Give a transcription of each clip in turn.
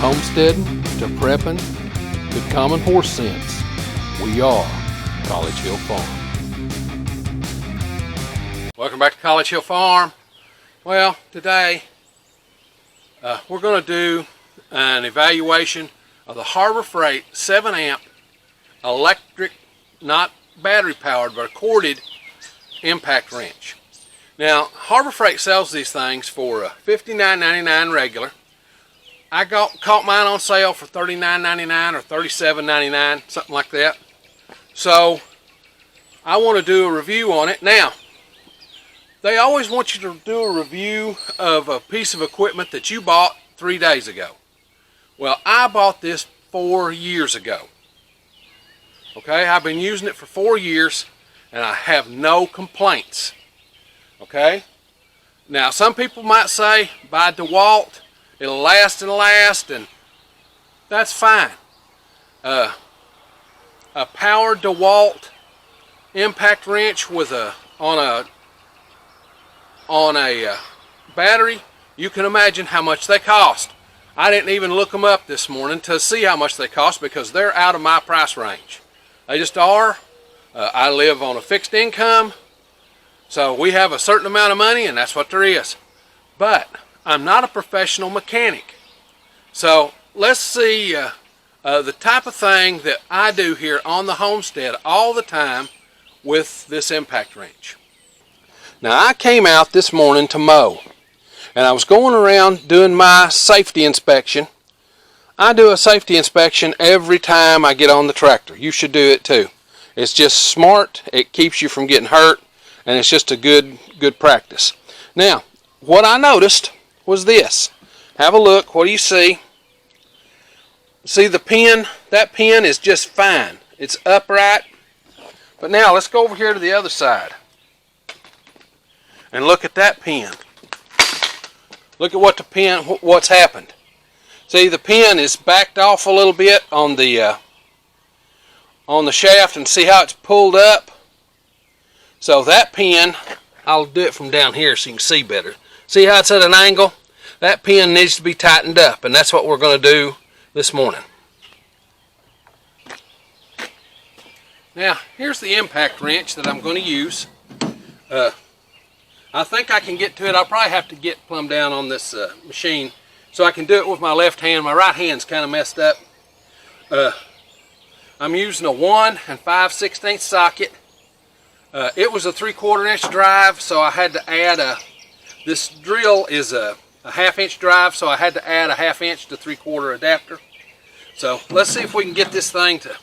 homesteading to prepping to common horse sense, we are College Hill Farm. Welcome back to College Hill Farm. Well, today we're going to do an evaluation of the Harbor Fright 7 amp electric, not battery powered, but a corded impact wrench. Now, Harbor Fright sells these things for $59.99 regular. I caught mine on sale for $39.99 or $37.99, something like that. So I want to do a review on it. Now, they always want you to do a review of a piece of equipment that you bought 3 days ago. Well, I bought this 4 years ago. Okay, I've been using it for 4 years and I have no complaints. Okay, now some people might say by DeWalt it'll last and last, and that's fine. A powered DeWalt impact wrench with on a battery, you can imagine how much they cost. I didn't even look them up this morning to see how much they cost because they're out of my price range. They just are. I live on a fixed income, so we have a certain amount of money and that's what there is. But I'm not a professional mechanic. So let's see the type of thing that I do here on the homestead all the time with this impact wrench. Now, I came out this morning to mow and I was going around doing my safety inspection. I do a safety inspection every time I get on the tractor. You should do it too. It's just smart, it keeps you from getting hurt, and it's just a good practice. Now, what I noticed was this. Have a look. What do you see? See the pin? That pin is just fine. It's upright. But now let's go over here to the other side and look at that pin. Look at what the pin, what's happened. See, the pin is backed off a little bit on the shaft, and see how it's pulled up. So that pin, I'll do it from down here so you can see better. See how it's at an angle? That pin needs to be tightened up, and that's what we're going to do this morning. Now, here's the impact wrench that I'm going to use. I think I can get to it. I'll probably have to get plumb down on this machine so I can do it with my left hand. My right hand's kind of messed up. I'm using a 1 5/16 socket. It was a 3/4 inch drive, so I had to add this drill is a 1/2 inch drive, so I had to add a 1/2 inch to 3/4 adapter. So let's see if we can get this thing to.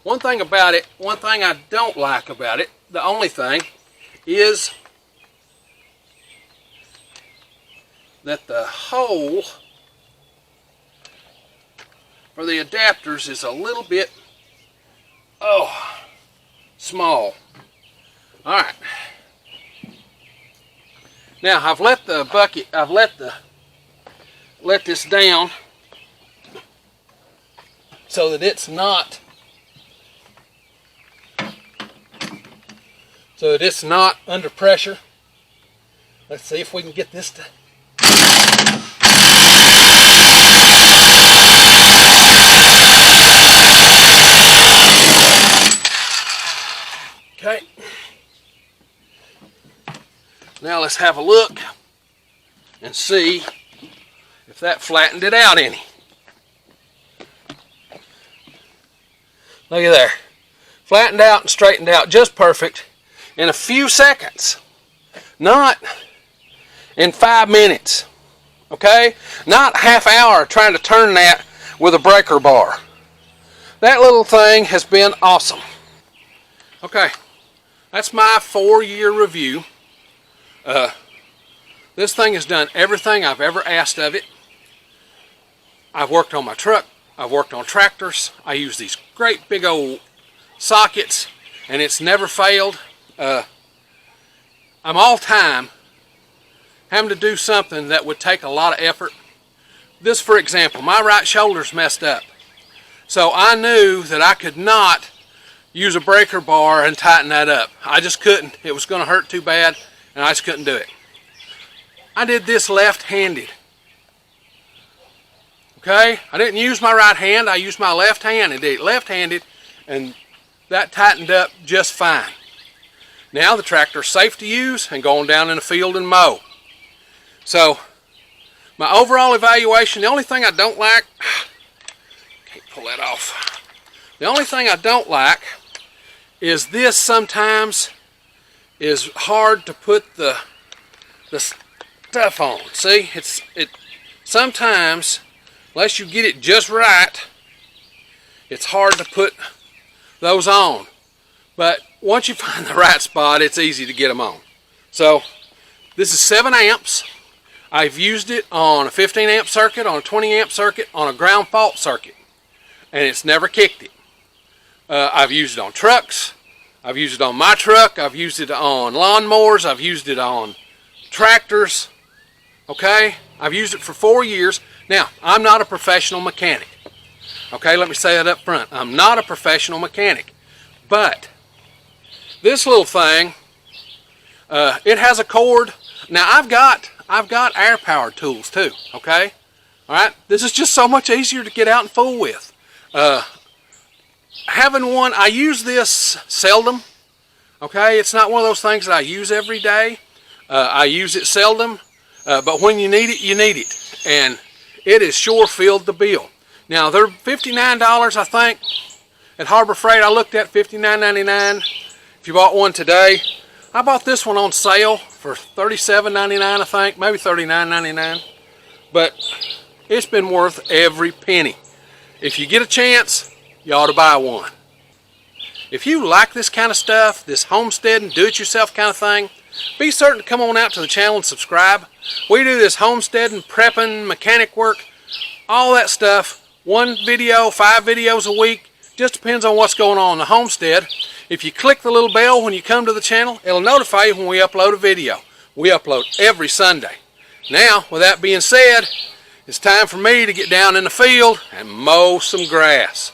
One thing about it, one thing I don't like about it, the only thing, is that the hole for the adapters is a little bit, small. Alright. Now I've let the bucket, let this down so that it's not under pressure. Let's see if we can get this to. Okay. Now let's have a look and see if that flattened it out any. Look at there. Flattened out and straightened out just perfect in a few seconds. Not in 5 minutes. Okay? Not a half hour trying to turn that with a breaker bar. That little thing has been awesome. Okay. That's my 4-year review. This thing has done everything I've ever asked of it. I've worked on my truck. I've worked on tractors. I use these great big old sockets, and it's never failed. I'm all time having to do something that would take a lot of effort. This, for example, my right shoulder's messed up. So I knew that I could not use a breaker bar and tighten that up. I just couldn't. It was going to hurt too bad, and I just couldn't do it. I did this left-handed. Okay, I didn't use my right hand, I used my left hand and did it left-handed, and that tightened up just fine. Now the tractor's safe to use and going down in the field and mow. So, my overall evaluation, the only thing I don't like, can't pull that off. The only thing I don't like is this sometimes is hard to put the stuff on. See, it sometimes, unless you get it just right, it's hard to put those on. But once you find the right spot, it's easy to get them on. So this is 7 amps. I've used it on a 15 amp circuit, on a 20 amp circuit, on a ground fault circuit, and it's never kicked it. I've used it on trucks, I've used it on my truck, I've used it on lawnmowers, I've used it on tractors, okay? I've used it for 4 years. Now, I'm not a professional mechanic, okay? Let me say that up front. I'm not a professional mechanic, but this little thing, it has a cord. Now, I've got air power tools too, okay? All right, this is just so much easier to get out and fool with. Having one, I use this seldom, okay? It's not one of those things that I use every day. I use it seldom, but when you need it, you need it. And it has sure filled the bill. Now, they're $59, I think, at Harbor Fright. I looked at $59.99 if you bought one today. I bought this one on sale for $37.99, I think, maybe $39.99. But it's been worth every penny. If you get a chance, you ought to buy one. If you like this kind of stuff, this homesteading, do-it-yourself kind of thing, be certain to come on out to the channel and subscribe. We do this homesteading, prepping, mechanic work, all that stuff. 1 video, 5 videos a week. Just depends on what's going on in the homestead. If you click the little bell when you come to the channel, it'll notify you when we upload a video. We upload every Sunday. Now, with that being said, it's time for me to get down in the field and mow some grass.